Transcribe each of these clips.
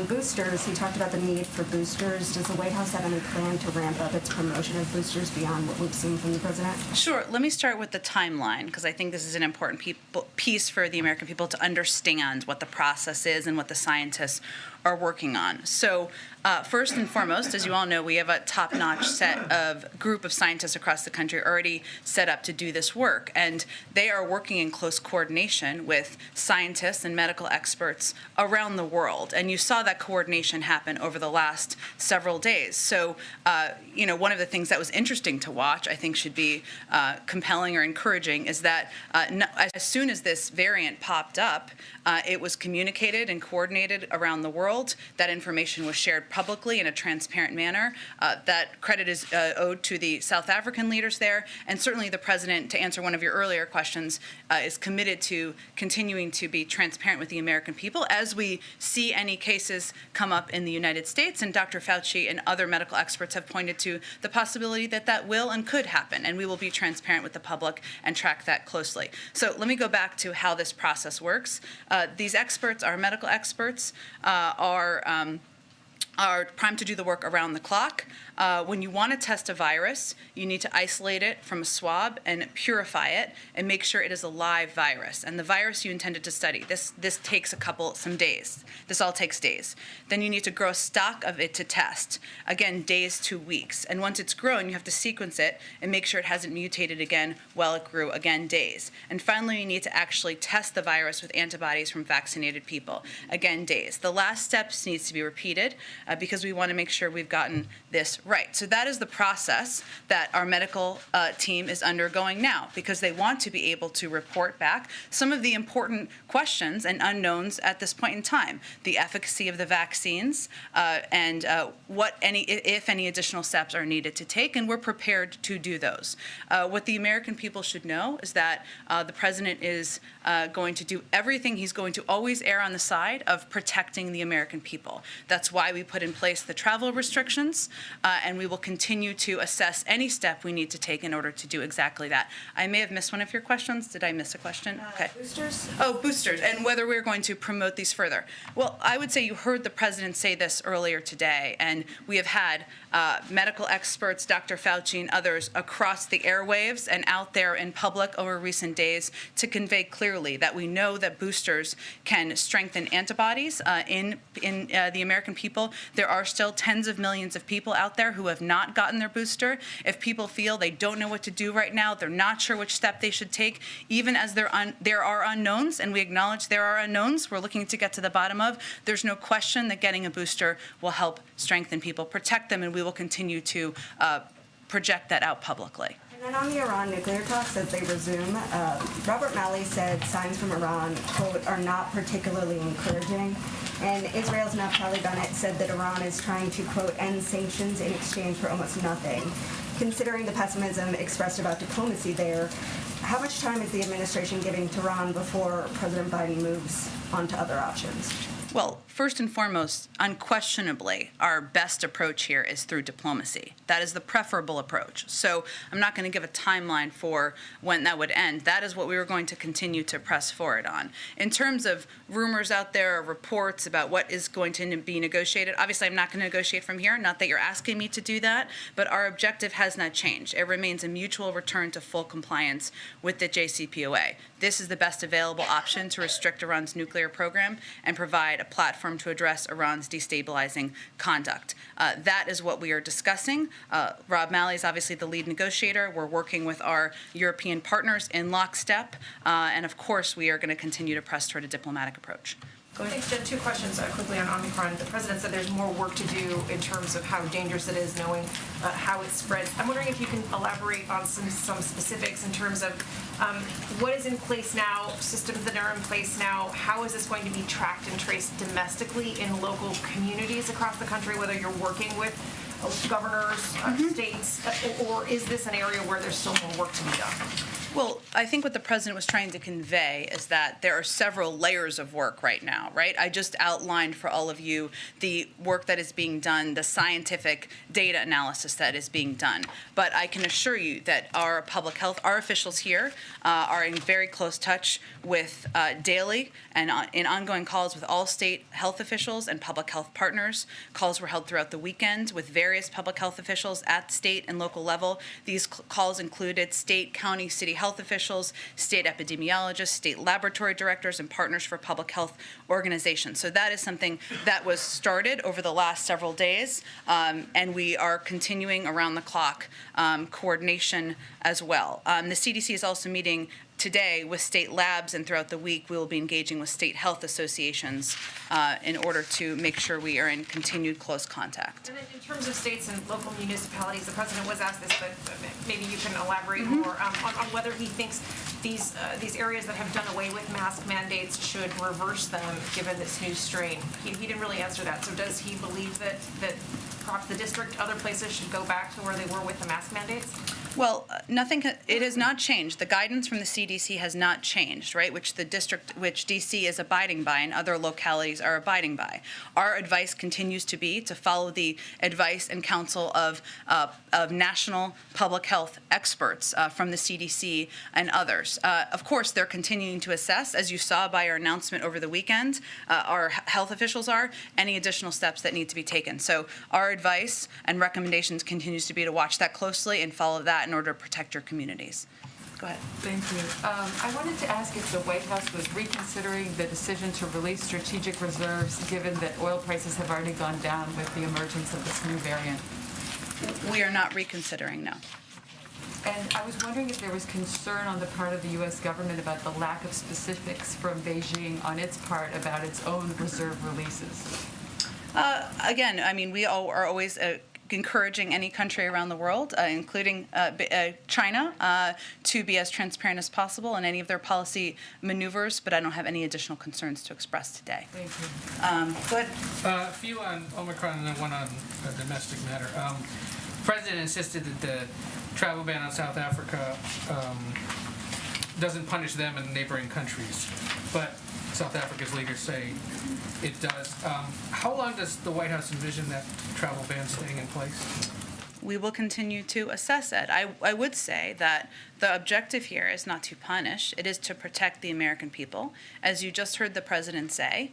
on boosters, he talked about the need for boosters. Does the White House have any plan to ramp up its promotion of boosters beyond what we've seen from the president? Sure. Let me start with the timeline, because I think this is an important piece for the American people to understand what the process is and what the scientists are working on. So first and foremost, as you all know, we have a top-notch group of scientists across the country already set up to do this work, and they are working in close coordination with scientists and medical experts around the world. And you saw that coordination happen over the last several days. So, one of the things that was interesting to watch, I think should be compelling or encouraging, is that as soon as this variant popped up, it was communicated and coordinated around the world. That information was shared publicly in a transparent manner. That credit is owed to the South African leaders there, and certainly the president, to answer one of your earlier questions, is committed to continuing to be transparent with the American people as we see any cases come up in the United States. And Dr. Fauci and other medical experts have pointed to the possibility that that will and could happen, and we will be transparent with the public and track that closely. So let me go back to how this process works. These experts, our medical experts, are primed to do the work around the clock. When you want to test a virus, you need to isolate it from a swab and purify it and make sure it is a live virus. And the virus you intended to study, this takes some days. This all takes days. Then you need to grow a stock of it to test. Again, days to weeks. And once it's grown, you have to sequence it and make sure it hasn't mutated again while it grew, again, days. And finally, you need to actually test the virus with antibodies from vaccinated people. Again, days. The last steps needs to be repeated because we want to make sure we've gotten this right. So that is the process that our medical team is undergoing now, because they want to be able to report back some of the important questions and unknowns at this point in time: the efficacy of the vaccines and if any additional steps are needed to take, and we're prepared to do those. What the American people should know is that the president is going to do everything. He's going to always err on the side of protecting the American people. That's why we put in place the travel restrictions, and we will continue to assess any step we need to take in order to do exactly that. I may have missed one of your questions. Did I miss a question? Okay. Boosters? Oh, boosters, and whether we're going to promote these further. Well, I would say you heard the president say this earlier today, and we have had medical experts, Dr. Fauci and others, across the airwaves and out there in public over recent days to convey clearly that we know that boosters can strengthen antibodies in the American people. There are still tens of millions of people out there who have not gotten their booster. If people feel they don't know what to do right now, they're not sure which step they should take, even as there are unknowns, and we acknowledge there are unknowns we're looking to get to the bottom of, there's no question that getting a booster will help strengthen people, protect them, and we will continue to project that out publicly. And then on the Iran nuclear talks, as they resume, Robert Malley said signs from Iran, quote, are not particularly encouraging. And Israel's Naftali Bennett said that Iran is trying to, quote, end sanctions in exchange for almost nothing. Considering the pessimism expressed about diplomacy there, how much time is the administration giving Tehran before President Biden moves on to other options? Well, first and foremost, unquestionably, our best approach here is through diplomacy. That is the preferable approach. So I'm not going to give a timeline for when that would end. That is what we were going to continue to press forward on. In terms of rumors out there, or reports about what is going to be negotiated, obviously I'm not going to negotiate from here, not that you're asking me to do that, but our objective has not changed. It remains a mutual return to full compliance with the JCPOA. This is the best available option to restrict Iran's nuclear program and provide a platform to address Iran's destabilizing conduct. That is what we are discussing. Rob Malley is obviously the lead negotiator. We're working with our European partners in lockstep, and of course we are going to continue to press toward a diplomatic approach. Thanks, Jen. Two questions quickly on Omicron. The president said there's more work to do in terms of how dangerous it is, knowing how it spreads. I'm wondering if you can elaborate on some specifics in terms of what is in place now, systems that are in place now. How is this going to be tracked and traced domestically in local communities across the country, whether you're working with governors, states, or is this an area where there's still more work to be done? Well, I think what the president was trying to convey is that there are several layers of work right now, right? I just outlined for all of you the work that is being done, the scientific data analysis that is being done. But I can assure you that our public health, our officials here are in very close touch with daily and in ongoing calls with all state health officials and public health partners. Calls were held throughout the weekend with various public health officials at state and local level. These calls included state, county, city health officials, state epidemiologists, state laboratory directors, and partners for public health organizations. So that is something that was started over the last several days, and we are continuing around the clock coordination as well. The CDC is also meeting today with state labs, and throughout the week we will be engaging with state health associations in order to make sure we are in continued close contact. And then in terms of states and local municipalities, the president was asked this, but maybe you can elaborate more on whether he thinks these areas that have done away with mask mandates should reverse them given this new strain. He didn't really answer that. So does he believe that perhaps the district, other places should go back to where they were with the mask mandates? Well, it has not changed. The guidance from the CDC has not changed, right? Which DC is abiding by and other localities are abiding by. Our advice continues to be to follow the advice and counsel of national public health experts from the CDC and others. Of course, they're continuing to assess, as you saw by our announcement over the weekend, our health officials are, any additional steps that need to be taken. So our advice and recommendations continues to be to watch that closely and follow that in order to protect your communities. Go ahead. Thank you. I wanted to ask if the White House was reconsidering the decision to release strategic reserves, given that oil prices have already gone down with the emergence of this new variant. We are not reconsidering, no. And I was wondering if there was concern on the part of the U.S. government about the lack of specifics from Beijing on its part about its own reserve releases. Again, I mean, we are always encouraging any country around the world, including China, to be as transparent as possible in any of their policy maneuvers, but I don't have any additional concerns to express today. Thank you. Go ahead. A few on Omicron and then one on a domestic matter. The president insisted that the travel ban on South Africa doesn't punish them and neighboring countries, but South Africa's leaders say it does. How long does the White House envision that travel ban staying in place? We will continue to assess it. I would say that the objective here is not to punish, it is to protect the American people. As you just heard the president say,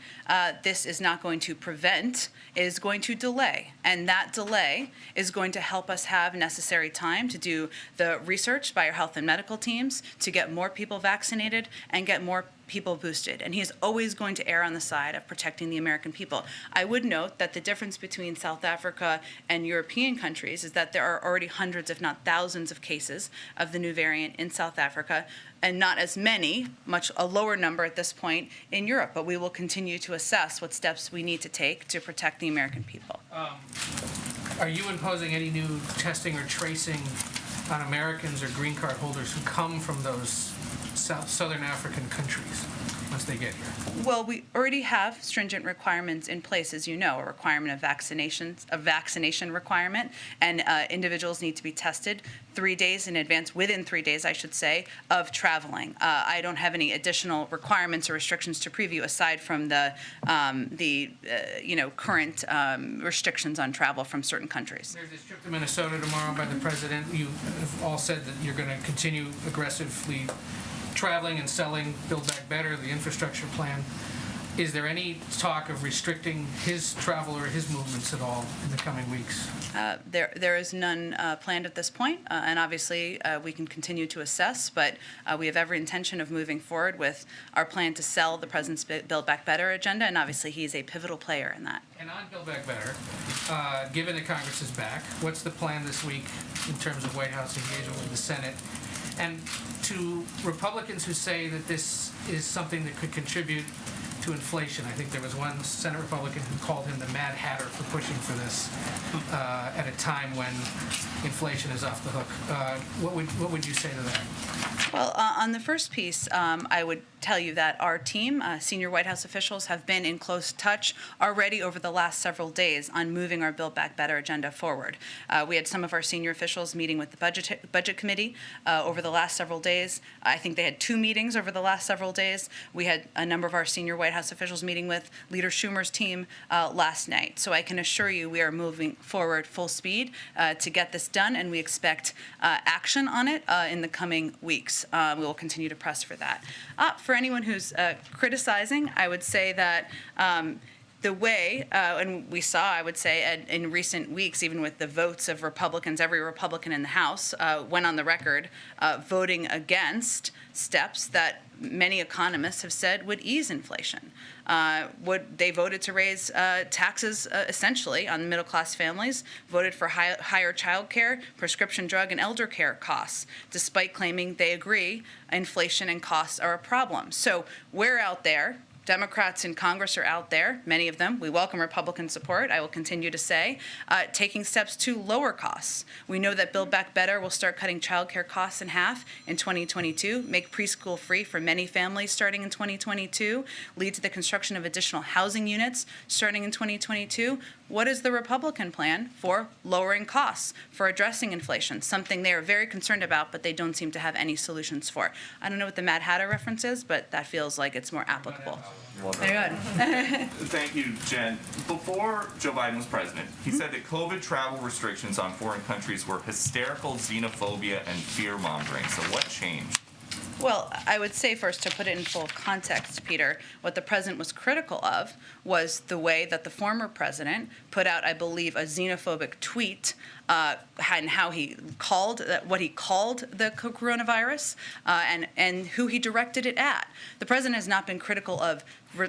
this is not going to prevent, it is going to delay. And that delay is going to help us have necessary time to do the research by our health and medical teams to get more people vaccinated and get more people boosted, and he is always going to err on the side of protecting the American people. I would note that the difference between South Africa and European countries is that there are already hundreds, if not thousands, of cases of the new variant in South Africa, and not as many, much a lower number at this point in Europe. But we will continue to assess what steps we need to take to protect the American people. Are you imposing any new testing or tracing on Americans or green card holders who come from those Southern African countries once they get here? Well, we already have stringent requirements in place, as you know, a requirement of vaccinations, a vaccination requirement, and individuals need to be tested 3 days in advance, within 3 days, I should say, of traveling. I don't have any additional requirements or restrictions to preview aside from the current restrictions on travel from certain countries. There's this trip to Minnesota tomorrow by the president. You have all said that you're going to continue aggressively traveling and selling Build Back Better, the infrastructure plan. Is there any talk of restricting his travel or his movements at all in the coming weeks? There is none planned at this point, and obviously we can continue to assess, but we have every intention of moving forward with our plan to sell the President's Build Back Better agenda, and obviously he's a pivotal player in that. And on Build Back Better, given that Congress is back, what's the plan this week in terms of White House engagement with the Senate? And to Republicans who say that this is something that could contribute to inflation. I think there was one Senate Republican who called him the Mad Hatter for pushing for this at a time when inflation is off the hook. What would you say to that? Well, on the first piece, I would tell you that our team, senior White House officials, have been in close touch already over the last several days on moving our Build Back Better agenda forward. We had some of our senior officials meeting with the budget committee over the last several days. I think they had 2 meetings over the last several days. We had a number of our senior White House officials meeting with Leader Schumer's team last night. So I can assure you we are moving forward full speed to get this done, and we expect action on it in the coming weeks. We will continue to press for that. For anyone who's criticizing, I would say that the way, and we saw, I would say, in recent weeks, even with the votes of Republicans, every Republican in the House went on the record voting against steps that many economists have said would ease inflation. They voted to raise taxes essentially on middle-class families, voted for higher child care, prescription drug, and elder care costs, despite claiming they agree inflation and costs are a problem. So we're out there. Democrats in Congress are out there, many of them. We welcome Republican support, I will continue to say, taking steps to lower costs. We know that Build Back Better will start cutting child care costs in half in 2022, make preschool free for many families starting in 2022, lead to the construction of additional housing units starting in 2022. What is the Republican plan for lowering costs, for addressing inflation, something they are very concerned about, but they don't seem to have any solutions for? I don't know what the Mad Hatter reference is, but that feels like it's more applicable. Very good. Thank you, Jen. Before Joe Biden was president, he said that COVID travel restrictions on foreign countries were hysterical xenophobia and fear-mongering. So what changed? Well, I would say first, to put it in full context, Peter, what the president was critical of was the way that the former president put out, I believe, a xenophobic tweet and how he called what he called the coronavirus and who he directed it at. The president has not been critical of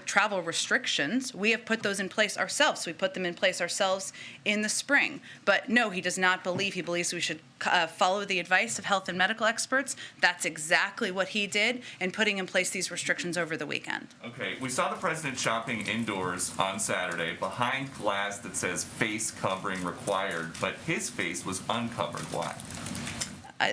travel restrictions. We have put those in place ourselves. We put them in place ourselves in the spring. But no, he does not believe. He believes we should follow the advice of health and medical experts. That's exactly what he did in putting in place these restrictions over the weekend. Okay, we saw the president shopping indoors on Saturday behind glass that says face covering required, but his face was uncovered. Why?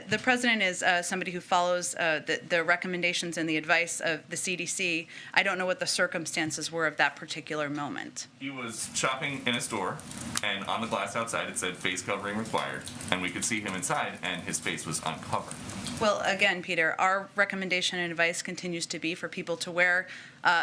The president is somebody who follows the recommendations and the advice of the CDC. I don't know what the circumstances were of that particular moment. He was shopping in a store, and on the glass outside it said face covering required, and we could see him inside, and his face was uncovered. Well, again, Peter, our recommendation and advice continues to be for people to wear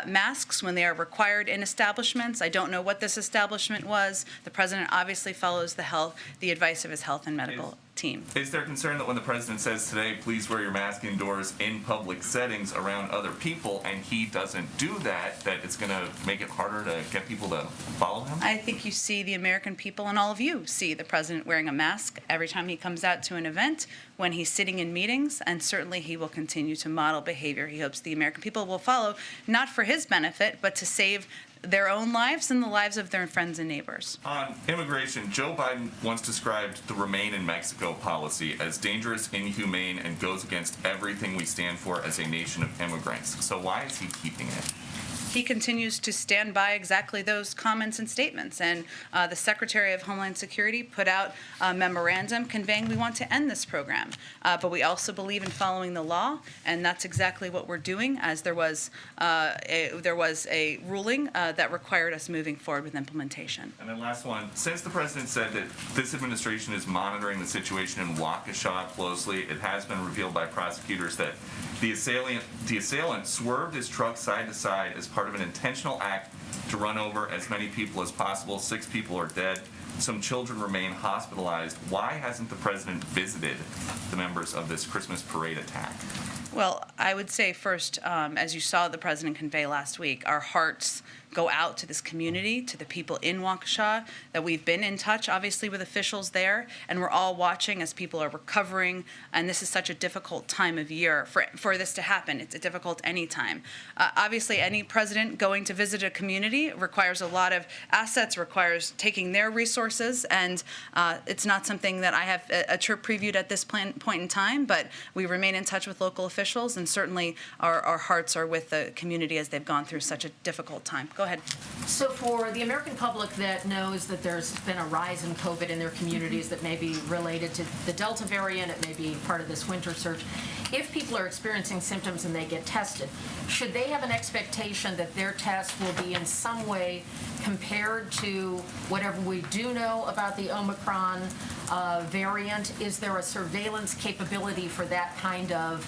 masks when they are required in establishments. I don't know what this establishment was. The president obviously follows the advice of his health and medical team. Is there concern that when the president says today, please wear your mask indoors in public settings around other people, and he doesn't do that, that it's going to make it harder to get people to follow him? I think you see the American people, and all of you see the president wearing a mask every time he comes out to an event, when he's sitting in meetings, and certainly he will continue to model behavior he hopes the American people will follow, not for his benefit, but to save their own lives and the lives of their friends and neighbors. On immigration, Joe Biden once described the Remain in Mexico policy as dangerous, inhumane, and goes against everything we stand for as a nation of immigrants. So why is he keeping it? He continues to stand by exactly those comments and statements. And the Secretary of Homeland Security put out a memorandum conveying we want to end this program. But we also believe in following the law, and that's exactly what we're doing, as there was a ruling that required us moving forward with implementation. And then last one, since the president said that this administration is monitoring the situation in Waukesha closely, it has been revealed by prosecutors that the assailant swerved his truck side to side as part of an intentional act to run over as many people as possible. 6 people are dead. Some children remain hospitalized. Why hasn't the president visited the members of this Christmas parade attack? Well, I would say first, as you saw the president convey last week, our hearts go out to this community, to the people in Waukesha, that we've been in touch, obviously, with officials there, and we're all watching as people are recovering, and this is such a difficult time of year for this to happen. It's difficult any time. Obviously, any president going to visit a community community. It requires a lot of assets, requires taking their resources, and it's not something that I have a trip previewed at this point in time, but we remain in touch with local officials, and certainly our hearts are with the community as they've gone through such a difficult time. Go ahead. So for the American public that knows that there's been a rise in COVID in their communities that may be related to the Delta variant, it may be part of this winter surge, if people are experiencing symptoms and they get tested, should they have an expectation that their test will be in some way compared to whatever we do know about the Omicron variant? Is there a surveillance capability for that kind of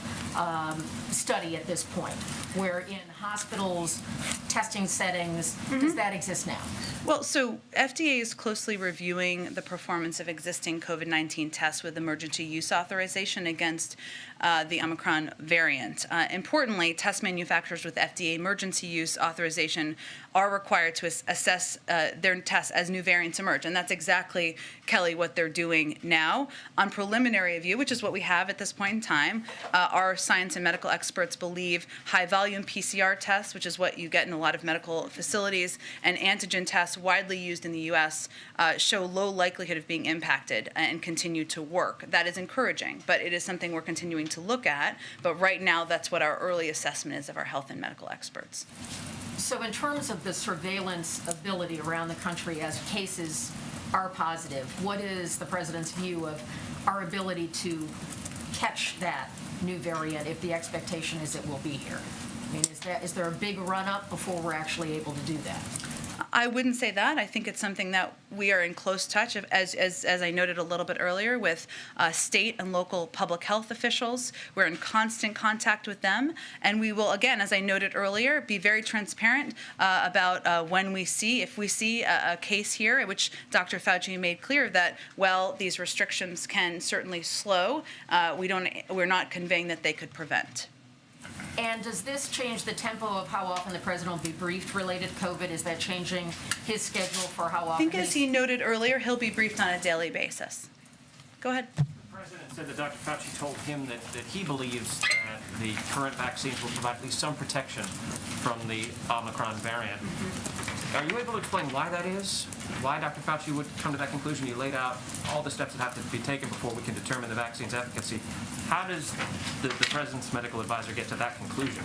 study at this point, where in hospitals, testing settings, does that exist now? Well, so FDA is closely reviewing the performance of existing COVID-19 tests with emergency use authorization against the Omicron variant. Importantly, test manufacturers with FDA emergency use authorization are required to assess their tests as new variants emerge. And that's exactly, Kelly, what they're doing now. On preliminary review, which is what we have at this point in time, our science and medical experts believe high-volume PCR tests, which is what you get in a lot of medical facilities, and antigen tests widely used in the U.S. Show low likelihood of being impacted and continue to work. That is encouraging, but it is something we're continuing to look at. But right now, that's what our early assessment is of our health and medical experts. So in terms of the surveillance ability around the country as cases are positive, what is the president's view of our ability to catch that new variant if the expectation is it will be here? I mean, is there a big run-up before we're actually able to do that? I wouldn't say that. I think it's something that we are in close touch of, as I noted a little bit earlier, with state and local public health officials. We're in constant contact with them, and we will, again, as I noted earlier, be very transparent about when we see, if we see a case here, which Dr. Fauci made clear that, well, these restrictions can certainly slow. We're not conveying that they could prevent. And does this change the tempo of how often the president will be briefed related to COVID? Is that changing his schedule for how often? I think, as he noted earlier, he'll be briefed on a daily basis. Go ahead. The president said that Dr. Fauci told him that he believes that the current vaccines will provide at least some protection from the Omicron variant. Are you able to explain why that is? Why Dr. Fauci would come to that conclusion? You laid out all the steps that have to be taken before we can determine the vaccine's efficacy. How does the president's medical advisor get to that conclusion?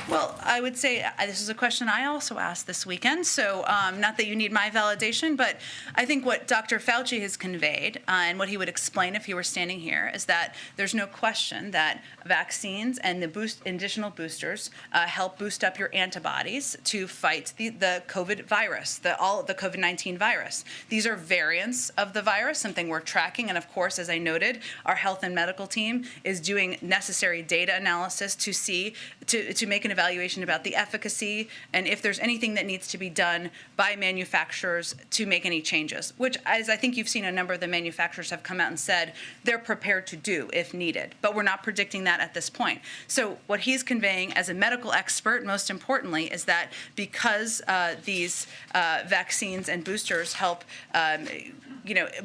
Well, I would say this is a question I also asked this weekend, so not that you need my validation, but I think what Dr. Fauci has conveyed and what he would explain if he were standing here is that there's no question that vaccines and the additional boosters help boost up your antibodies to fight the COVID virus, the COVID-19 virus. These are variants of the virus, something we're tracking, and of course, as I noted, our health and medical team is doing necessary data analysis to see, to make an evaluation about the efficacy and if there's anything that needs to be done by manufacturers to make any changes, which, as I think you've seen, a number of the manufacturers have come out and said they're prepared to do if needed. But we're not predicting that at this point. So what he's conveying as a medical expert, most importantly, is that because these vaccines and boosters help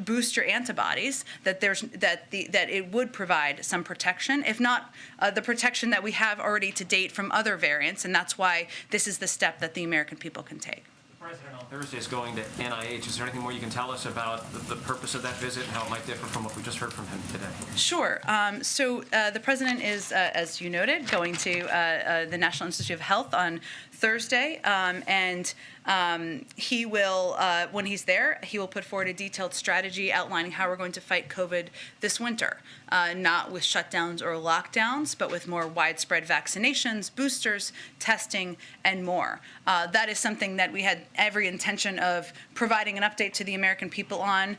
boost your antibodies, that it would provide some protection, if not the protection that we have already to date from other variants, and that's why this is the step that the American people can take. The president on Thursday is going to NIH. Is there anything more you can tell us about the purpose of that visit and how it might differ from what we just heard from him today? Sure. So the president is, as you noted, going to the National Institute of Health on Thursday, and he will, when he's there, he will put forward a detailed strategy outlining how we're going to fight COVID this winter, not with shutdowns or lockdowns, but with more widespread vaccinations, boosters, testing, and more. That is something that we had every intention of providing an update to the American people on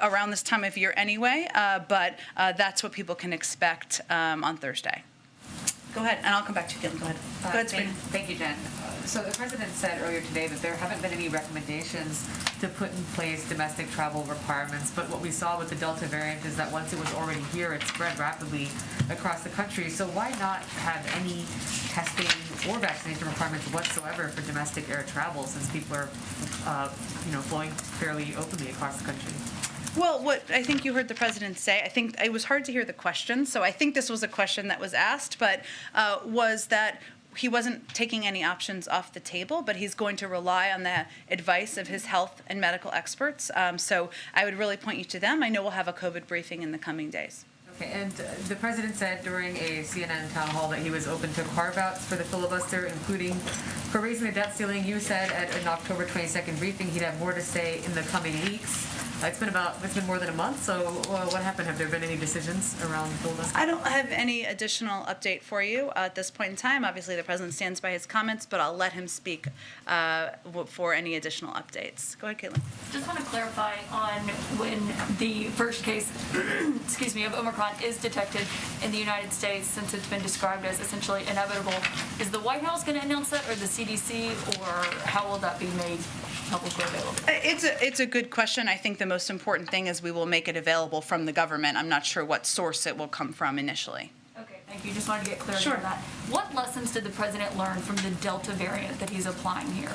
around this time of year anyway, but that's what people can expect on Thursday. Go ahead, and I'll come back to you, Gillian. Go ahead. Go ahead, Sabrina. Thank you, Jen. So the president said earlier today that there haven't been any recommendations to put in place domestic travel requirements, but what we saw with the Delta variant is that once it was already here, it spread rapidly across the country. So why not have any testing or vaccination requirements whatsoever for domestic air travel, since people are, flying fairly openly across the country? Well, what I think you heard the president say, I think it was hard to hear the question, so I think this was a question that was asked, but was that he wasn't taking any options off the table, but he's going to rely on the advice of his health and medical experts. So I would really point you to them. I know we'll have a COVID briefing in the coming days. Okay, and the president said during a CNN town hall that he was open to carve-outs for the filibuster, including for raising the debt ceiling. You said at an October 22nd briefing he'd have more to say in the coming weeks. It's been more than a month, so what happened? Have there been any decisions around the filibuster? I don't have any additional update for you at this point in time. Obviously, the president stands by his comments, but I'll let him speak for any additional updates. Go ahead, Caitlin. Just want to clarify on when the first case, excuse me, of Omicron is detected in the United States, since it's been described as essentially inevitable. Is the White House going to announce that, or the CDC, or how will that be made publicly available? It's a good question. I think the most important thing is we will make it available from the government. I'm not sure what source it will come from initially. Okay, thank you. Just wanted to get clarity Sure. on that. What lessons did the president learn from the Delta variant that he's applying here?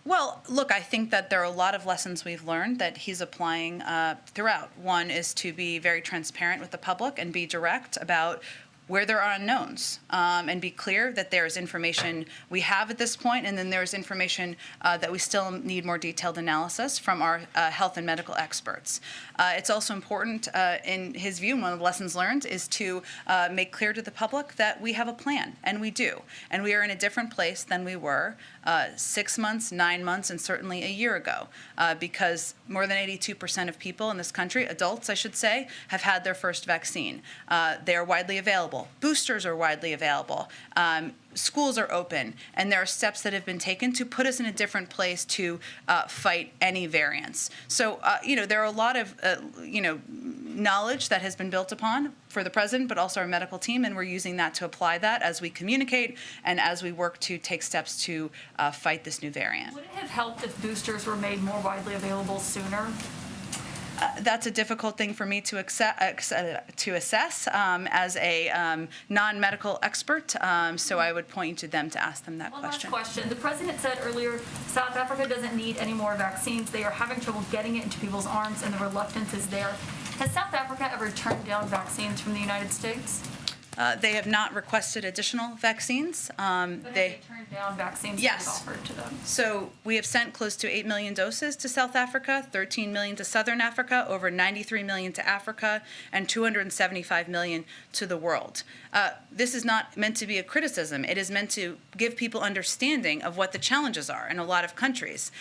Well, look, I think that there are a lot of lessons we've learned that he's applying throughout. One is to be very transparent with the public and be direct about where there are unknowns, and be clear that there is information we have at this point, and then there's information that we still need more detailed analysis from our health and medical experts. It's also important, in his view, and one of the lessons learned is to make clear to the public that we have a plan, and we do. And we are in a different place than we were 6 months, 9 months, and certainly a year ago, because more than 82% of people in this country, adults I should say, have had their first vaccine. They are widely available. Boosters are widely available. Schools are open, and there are steps that have been taken to put us in a different place to fight any variants. So, there are a lot of, knowledge that has been built upon for the president, but also our medical team, and we're using that to apply that as we communicate and as we work to take steps to fight this new variant. Would it have helped if boosters were made more widely available sooner? That's a difficult thing for me to assess as a non-medical expert, so I would point you to them to ask them that One question. last question. The president said earlier South Africa doesn't need any more vaccines. They are having trouble getting it into people's arms, and the reluctance is there. Has South Africa ever turned down vaccines from the United States? They have not requested additional vaccines. But have they turned down vaccines Yes. that we've offered to them? So we have sent close to 8 million doses to South Africa, 13 million to Southern Africa, over 93 million to Africa, and 275 million to the world. This is not meant to be a criticism. It is meant to give people understanding of what the challenges are in a lot of countries,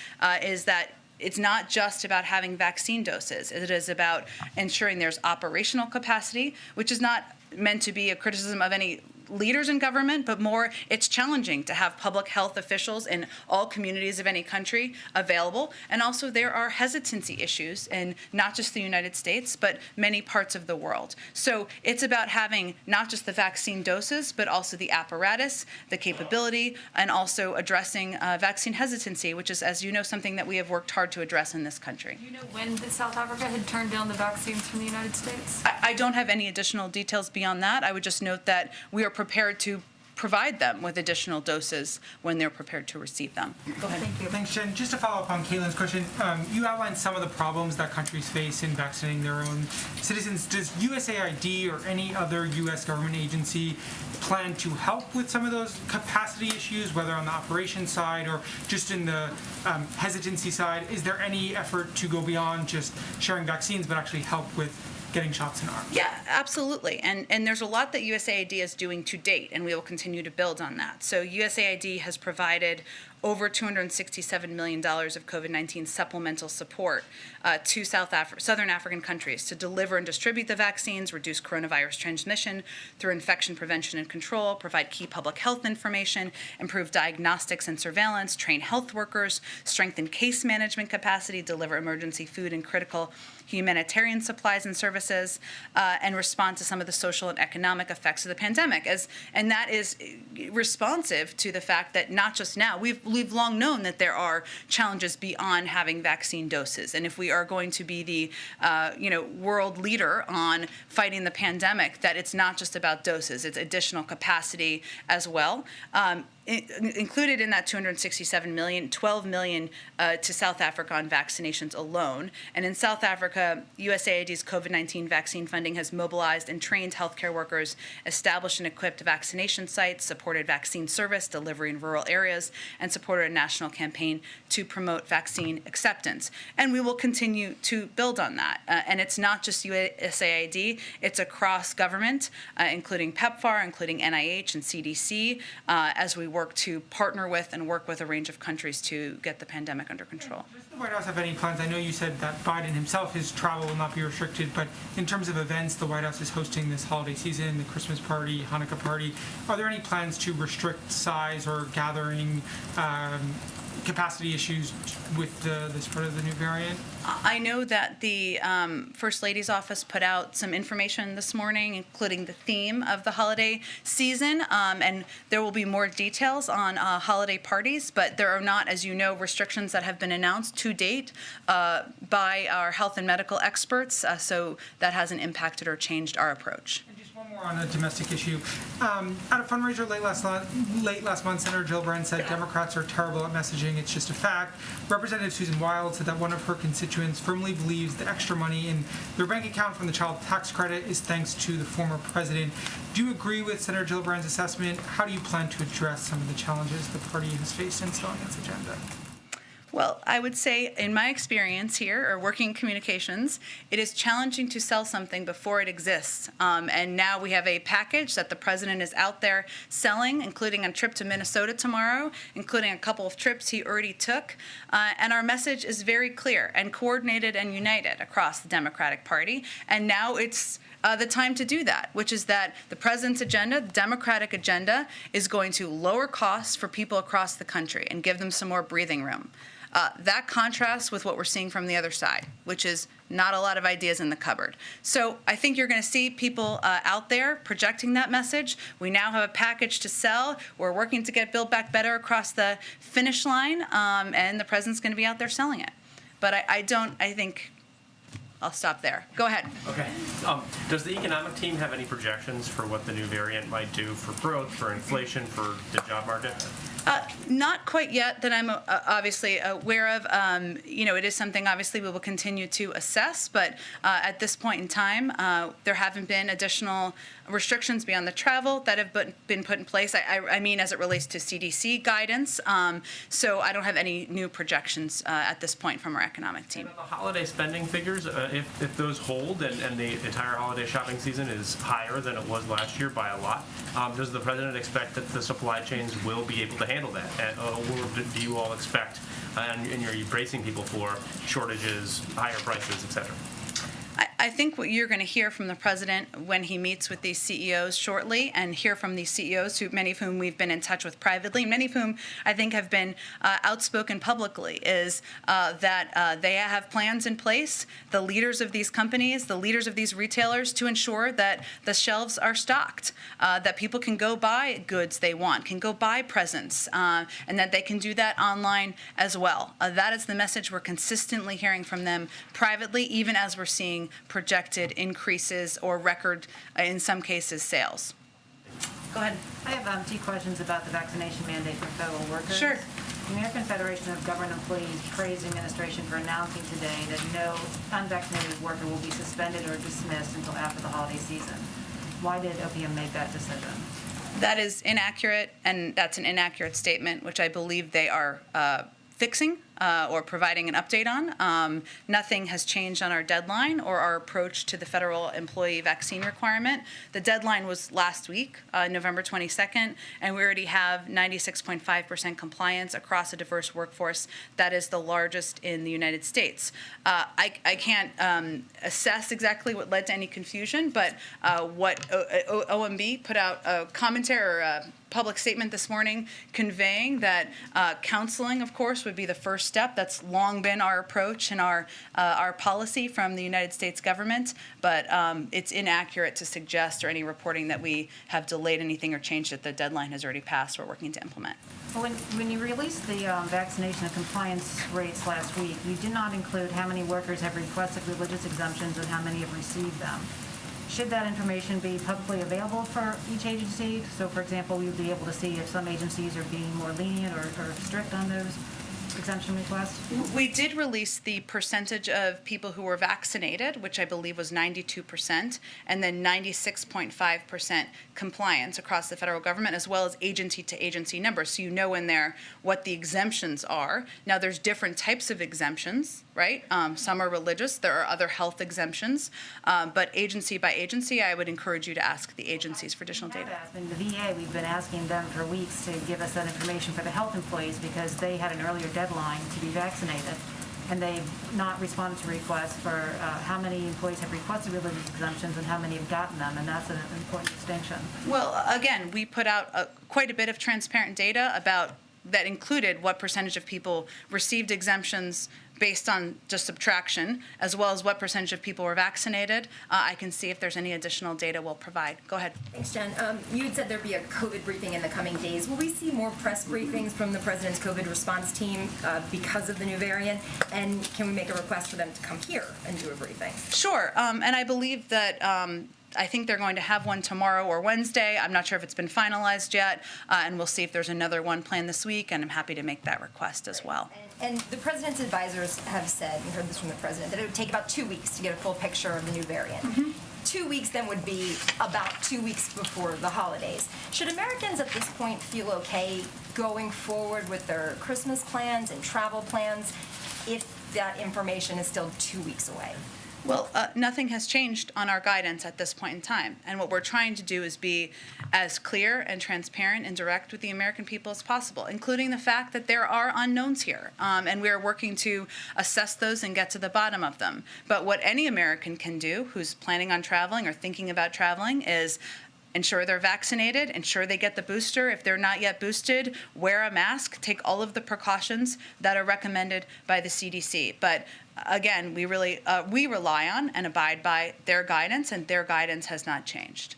is that it's not just about having vaccine doses. It is about ensuring there's operational capacity, which is not meant to be a criticism of any leaders in government, but more it's challenging to have public health officials in all communities of any country available. And also there are hesitancy issues in not just the United States, but many parts of the world. So it's about having not just the vaccine doses, but also the apparatus, the capability, and also addressing vaccine hesitancy, which is, as you know, something that we have worked hard to address in this country. Do you know when South Africa had turned down the vaccines from the United States? I don't have any additional details beyond that. I would just note that we are prepared to provide them with additional doses when they're prepared to receive them. Go ahead. Thank you. Thanks, Jen. Just to follow up on Caitlin's question, you outlined some of the problems that countries face in vaccinating their own citizens. Does USAID or any other U.S. government agency plan to help with some of those capacity issues, whether on the operations side or just in the hesitancy side? Is there any effort to go beyond just sharing vaccines, but actually help with getting shots in arms? Yeah, absolutely. And there's a lot that USAID is doing to date, and we will continue to build on that. So USAID has provided over $267 million of COVID-19 supplemental support to Southern African countries to deliver and distribute the vaccines, reduce coronavirus transmission through infection prevention and control, provide key public health information, improve diagnostics and surveillance, train health workers, strengthen case management capacity, deliver emergency food and critical humanitarian supplies and services, and respond to some of the social and economic effects of the pandemic. And that is responsive to the fact that not just now, we've long known that there are challenges beyond having vaccine doses. And if we are going to be the world leader on fighting the pandemic, that it's not just about doses, it's additional capacity as well. included in that 267 million, 12 million to South Africa on vaccinations alone. And in South Africa, USAID's COVID-19 vaccine funding has mobilized and trained healthcare workers, established and equipped vaccination sites, supported vaccine service delivery in rural areas, and supported a national campaign to promote vaccine acceptance. And we will continue to build on that. And it's not just USAID, it's across government, including PEPFAR, including NIH and CDC, as we work to partner with and work with a range of countries to get the pandemic under control. Does the White House have any plans? I know you said that Biden himself, his travel will not be restricted, but in terms of events, the White House is hosting this holiday season, the Christmas party, Hanukkah party. Are there any plans to restrict size or gathering capacity issues with the spread of the new variant? I know that the First Lady's office put out some information this morning, including the theme of the holiday season, and there will be more details on holiday parties, but there are not, as you know, restrictions that have been announced to date by our health and medical experts, so that hasn't impacted or changed our approach. One more on a domestic issue. At a fundraiser late last month, Senator Gillibrand said Democrats are terrible at messaging. It's just a fact. Representative Susan Wild said that one of her constituents firmly believes the extra money in their bank account from the child tax credit is thanks to the former president. Do you agree with Senator Gillibrand's assessment? How do you plan to address some of the challenges the party has faced in selling its agenda? Well, I would say, in my experience here, or working in communications, it is challenging to sell something before it exists. And now we have a package that the president is out there selling, including a trip to Minnesota tomorrow, including a couple of trips he already took. And our message is very clear and coordinated and united across the Democratic Party. And now it's the time to do that, which is that the president's agenda, the Democratic agenda, is going to lower costs for people across the country and give them some more breathing room. That contrasts with what we're seeing from the other side, which is not a lot of ideas in the cupboard. So I think you're going to see people out there projecting that message. We now have a package to sell. We're working to get Build Back Better across the finish line, and the president's going to be out there selling it. But I think I'll stop there. Go ahead. Okay. Does the economic team have any projections for what the new variant might do for growth, for inflation, for the job market? Not quite yet that I'm obviously aware of. It is something obviously we will continue to assess, but at this point in time, there haven't been additional restrictions beyond the travel that have been put in place. I mean, as it relates to CDC guidance. So I don't have any new projections at this point from our economic team. And the holiday spending figures, if those hold and the entire holiday shopping season is higher than it was last year by a lot, does the president expect that the supply chains will be able to handle that? Or do you all expect, and you're bracing people for shortages, higher prices, et cetera? I think what you're going to hear from the president when he meets with these CEOs shortly, and hear from these CEOs, many of whom we've been in touch with privately, many of whom I think have been outspoken publicly, is that they have plans in place, the leaders of these companies, the leaders of these retailers, to ensure that the shelves are stocked, that people can go buy goods they want, can go buy presents, and that they can do that online as well. That is the message we're consistently hearing from them privately, even as we're seeing projected increases or record, in some cases, sales. Go ahead. I have 2 questions about the vaccination mandate for federal workers. Sure. The American Federation of Government Employees praised the administration for announcing today that no unvaccinated worker will be suspended or dismissed until after the holiday season. Why did OPM make that decision? That is inaccurate, and that's an inaccurate statement, which I believe they are fixing or providing an update on. Nothing has changed on our deadline or our approach to the federal employee vaccine requirement. The deadline was last week, November 22nd, and we already have 96.5% compliance across a diverse workforce that is the largest in the United States. I can't assess exactly what led to any confusion, but what OMB put out a commentary or a public statement this morning conveying that counseling, of course, would be the first step. That's long been our approach and our policy from the United States government, but it's inaccurate to suggest or any reporting that we have delayed anything or changed it. The deadline has already passed. We're working to implement. Well, when you released the vaccination and compliance rates last week, you did not include how many workers have requested religious exemptions and how many have received them. Should that information be publicly available for each agency? So for example, we would be able to see if some agencies are being more lenient or strict on those exemption requests? We did release the percentage of people who were vaccinated, which I believe was 92%, and then 96.5% compliance across the federal government, as well as agency-to-agency numbers. So you know in there what the exemptions are. Now, there's different types of exemptions, right? Some are religious. There are other health exemptions. But agency by agency, I would encourage you to ask the agencies for additional data. In the VA, we've been asking them for weeks to give us that information for the health employees because they had an earlier deadline to be vaccinated, and they've not responded to requests for how many employees have requested religious exemptions and how many have gotten them, and that's an important distinction. Well, again, we put out quite a bit of transparent data about that included what percentage of people received exemptions based on just subtraction, as well as what percentage of people were vaccinated. I can see if there's any additional data we'll provide. Go ahead. Thanks, Jen. You had said there'd be a COVID briefing in the coming days. Will we see more press briefings from the President's COVID response team because of the new variant? And can we make a request for them to come here and do a briefing? Sure, and I believe that I think they're going to have one tomorrow or Wednesday. I'm not sure if it's been finalized yet, and we'll see if there's another one planned this week, and I'm happy to make that request as well. And the President's advisors have said, we heard this from the President, that it would take about 2 weeks to get a full picture of the new variant. 2 weeks then would be about 2 weeks before the holidays. Should Americans at this point feel okay going forward with their Christmas plans and travel plans if that information is still 2 weeks away? Well, nothing has changed on our guidance at this point in time. And what we're trying to do is be as clear and transparent and direct with the American people as possible, including the fact that there are unknowns here. And we are working to assess those and get to the bottom of them. But what any American can do who's planning on traveling or thinking about traveling is ensure they're vaccinated, ensure they get the booster. If they're not yet boosted, wear a mask, take all of the precautions that are recommended by the CDC. But again, we rely on and abide by their guidance, and their guidance has not changed.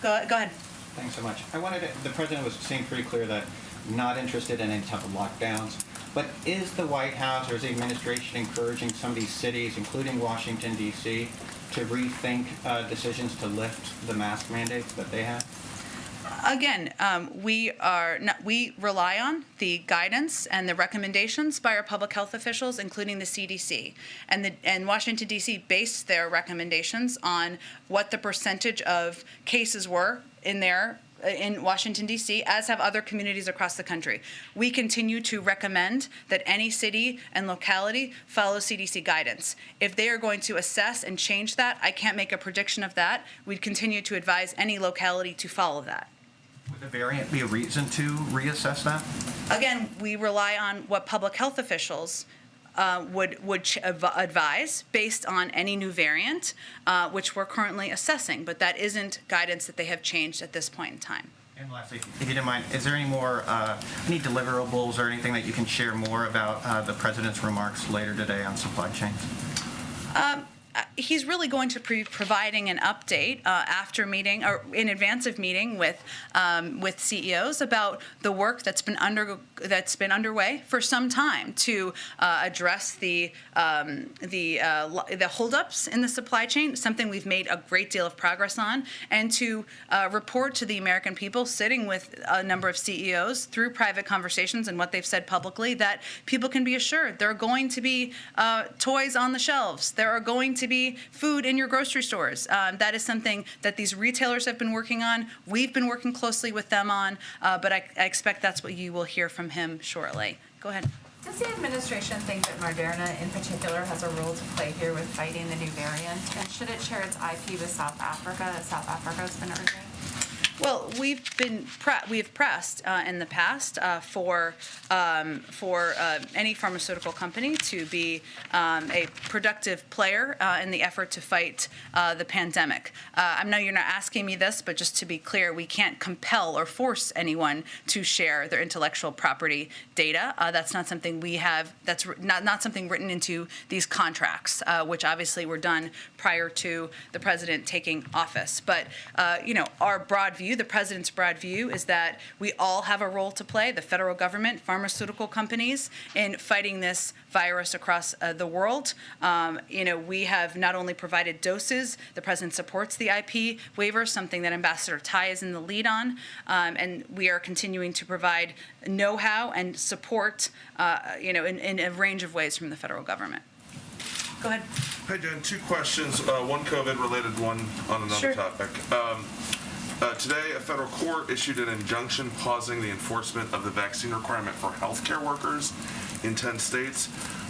Go ahead. Thanks so much. The President was saying pretty clear that not interested in any type of lockdowns. But is the White House or is the administration encouraging some of these cities, including Washington, D.C., to rethink decisions to lift the mask mandates that they have? Again, we rely on the guidance and the recommendations by our public health officials, including the CDC. And Washington, D.C. based their recommendations on what the percentage of cases were in Washington, D.C., as have other communities across the country. We continue to recommend that any city and locality follow CDC guidance. If they are going to assess and change that, I can't make a prediction of that. We'd continue to advise any locality to follow that. Would the variant be a reason to reassess that? Again, we rely on what public health officials would advise based on any new variant, which we're currently assessing, but that isn't guidance that they have changed at this point in time. And lastly, if you don't mind, is there any more, any deliverables or anything that you can share more about the President's remarks later today on supply chains? He's really going to be providing an update after meeting or in advance of meeting with CEOs about the work that's been underway for some time to address the holdups in the supply chain, something we've made a great deal of progress on, and to report to the American people, sitting with a number of CEOs through private conversations and what they've said publicly, that people can be assured there are going to be toys on the shelves. There are going to be food in your grocery stores. That is something that these retailers have been working on. We've been working closely with them on, but I expect that's what you will hear from him shortly. Go ahead. Does the administration think that Moderna in particular has a role to play here with fighting the new variant? And should it share its IP with South Africa, as South Africa has been urging? Well, we have pressed in the past for any pharmaceutical company to be a productive player in the effort to fight the pandemic. I know you're not asking me this, but just to be clear, we can't compel or force anyone to share their intellectual property data. That's not something we have. That's not something written into these contracts, which obviously were done prior to the president taking office. But our broad view view, the president's broad view, is that we all have a role to play, the federal government, pharmaceutical companies, in fighting this virus across the world. We have not only provided doses, the president supports the IP waiver, something that Ambassador Tai is in the lead on, and we are continuing to provide know-how and support, in a range of ways from the federal government. Go ahead. Hi, Jen. Two questions, one COVID-related, one on another Sure. topic. Today, a federal court issued an injunction pausing the enforcement of the vaccine requirement for healthcare workers in 10 states.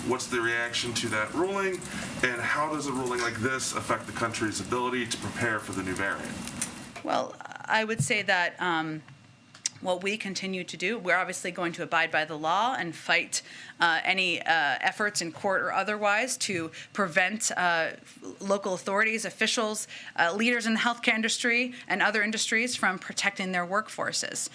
What's the reaction to that ruling, and how does a ruling like this affect the country's ability to prepare for the new variant? Well, I would say that what we continue to do, we're obviously going to abide by the law and fight any efforts in court or otherwise to prevent local authorities, officials, leaders in the healthcare industry and other industries from protecting their workforces.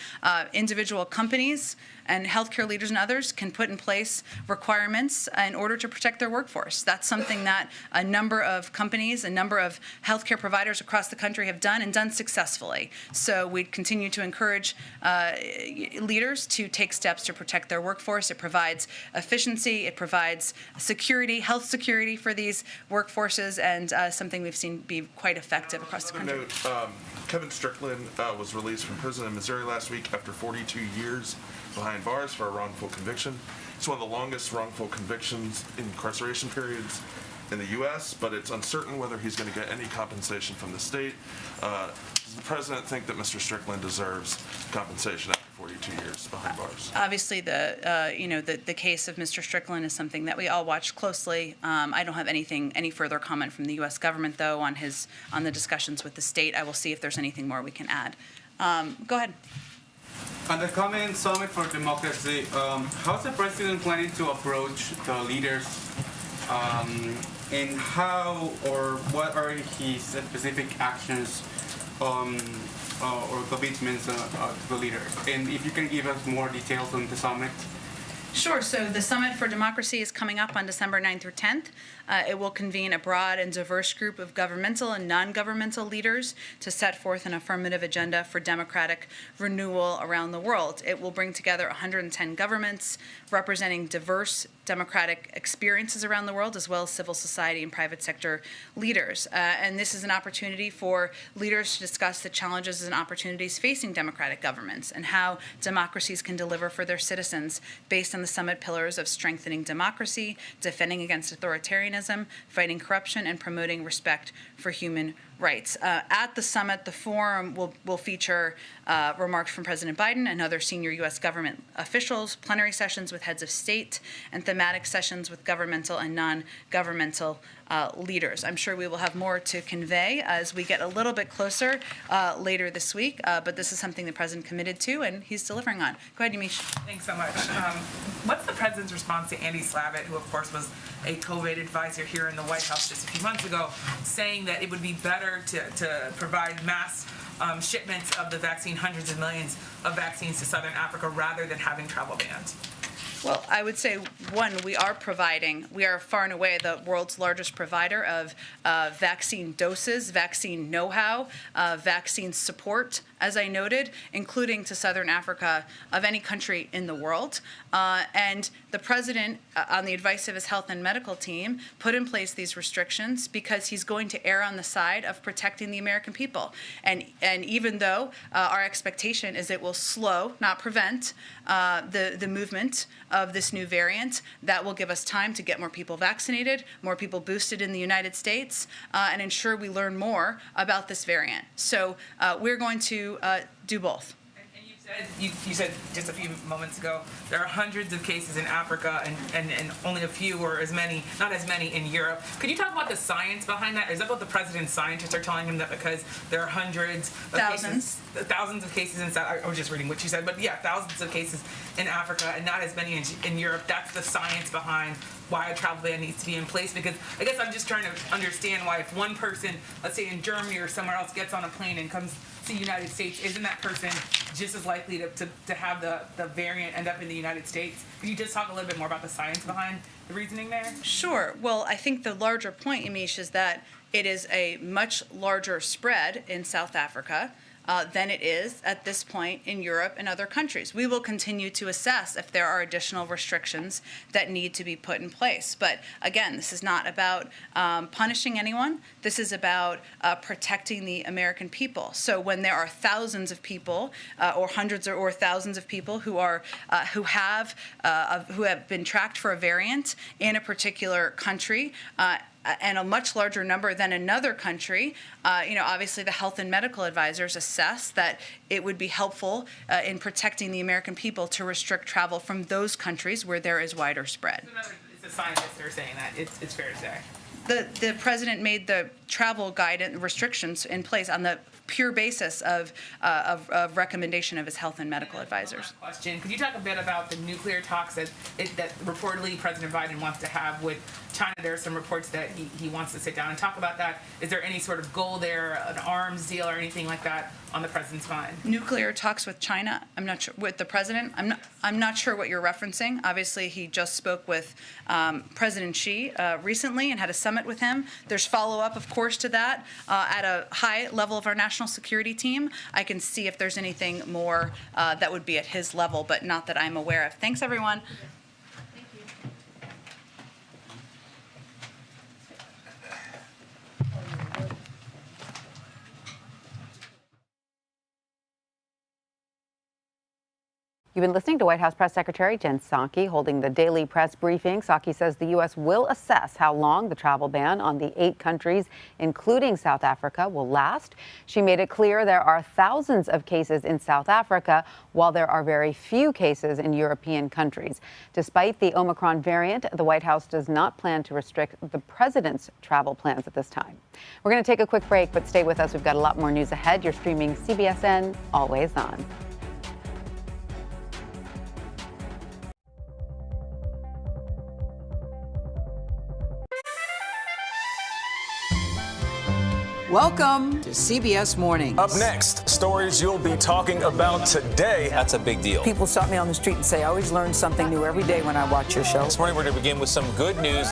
Individual companies and healthcare leaders and others can put in place requirements in order to protect their workforce. That's something that a number of companies, a number of healthcare providers across the country have done and done successfully. So we continue to encourage leaders to take steps to protect their workforce. It provides efficiency, it provides security, health security for these workforces, and something we've seen be quite effective across the country. Kevin Strickland was released from prison in Missouri last week after 42 years behind bars for a wrongful conviction. It's one of the longest wrongful convictions incarceration periods in the U.S., but it's uncertain whether he's going to get any compensation from the state. Does the president think that Mr. Strickland deserves compensation after 42 years behind bars? Obviously, the case of Mr. Strickland is something that we all watch closely. I don't have any further comment from the U.S. government, though, on the discussions with the state. I will see if there's anything more we can add. Go ahead. On the coming Summit for Democracy, how's the president planning to approach the leaders, and how or what are his specific actions or commitments to the leaders? And if you can give us more details on the summit. Sure. So the Summit for Democracy is coming up on December 9th through 10th. It will convene a broad and diverse group of governmental and non-governmental leaders to set forth an affirmative agenda for democratic renewal around the world. It will bring together 110 governments representing diverse democratic experiences around the world, as well as civil society and private sector leaders. And this is an opportunity for leaders to discuss the challenges and opportunities facing democratic governments and how democracies can deliver for their citizens based on the summit pillars of strengthening democracy, defending against authoritarianism, fighting corruption, and promoting respect for human rights. At the summit, the forum will feature remarks from President Biden and other senior U.S. government officials, plenary sessions with heads of state, and thematic sessions with governmental and non-governmental leaders. I'm sure we will have more to convey as we get a little bit closer later this week, but this is something the president committed to, and he's delivering on. Go ahead, Yamiche. Thanks so much. What's the president's response to Andy Slavitt, who of course was a COVID advisor here in the White House just a few months ago, saying that it would be better to provide mass shipments of the vaccine, hundreds of millions of vaccines to Southern Africa rather than having travel bans? Well, I would say, one, we are far and away the world's largest provider of vaccine doses, vaccine know-how, vaccine support, as I noted, including to Southern Africa, of any country in the world. And the president, on the advice of his health and medical team, put in place these restrictions because he's going to err on the side of protecting the American people. And even though our expectation is it will slow, not prevent, the movement of this new variant, that will give us time to get more people vaccinated, more people boosted in the United States, and ensure we learn more about this variant. So we're going to do both. You said just a few moments ago there are hundreds of cases in Africa and only a few or as many, not as many in Europe. Could you talk about the science behind that? Is that what the president's scientists are telling him, that because there are hundreds of thousands of cases in South, I was just reading what you said, but yeah, thousands of cases in Africa and not as many in Europe. That's the science behind why a travel ban needs to be in place? Because I guess I'm just trying to understand why if one person, let's say in Germany or somewhere else, gets on a plane and comes to the United States, isn't that person just as likely to have the variant end up in the United States? Could you just talk a little bit more about the science behind the reasoning there? Sure. Well, I think the larger point, Yamiche, is that it is a much larger spread in South Africa. than it is at this point in Europe and other countries. We will continue to assess if there are additional restrictions that need to be put in place. But again, this is not about punishing anyone. This is about protecting the American people. So when there are thousands of people, or hundreds or thousands of people who have been tracked for a variant in a particular country, and a much larger number than another country, obviously the health and medical advisors assess that it would be helpful in protecting the American people to restrict travel from those countries where there is wider spread. It's the scientists that are saying that. It's fair to say. The president made the travel guidance restrictions in place on the pure basis of recommendation of his health and medical advisors. Question: could you talk a bit about the nuclear talks that reportedly President Biden wants to have with China? There are some reports that he wants to sit down and talk about that. Is there any sort of goal there, an arms deal or anything like that on the president's mind? Nuclear talks with China? I'm not sure. With the president? I'm not sure what you're referencing. Obviously, he just spoke with President Xi recently and had a summit with him. There's follow-up, of course, to that at a high level of our national security team. I can see if there's anything more that would be at his level, but not that I'm aware of. Thanks, everyone. You've been listening to White House Press Secretary Jen Psaki holding the daily press briefing. Psaki says the U.S. will assess how long the travel ban on the 8 countries, including South Africa, will last. She made it clear there are thousands of cases in South Africa, while there are very few cases in European countries. Despite the Omicron variant, the White House does not plan to restrict the president's travel plans at this time. We're going to take a quick break, but stay with us. We've got a lot more news ahead. You're streaming CBSN Always On. Welcome to CBS Mornings. Up next, stories you'll be talking about today. That's a big deal. People stop me on the street and say, I always learn something new every day when I watch your show. This morning, we're going to begin with some good news.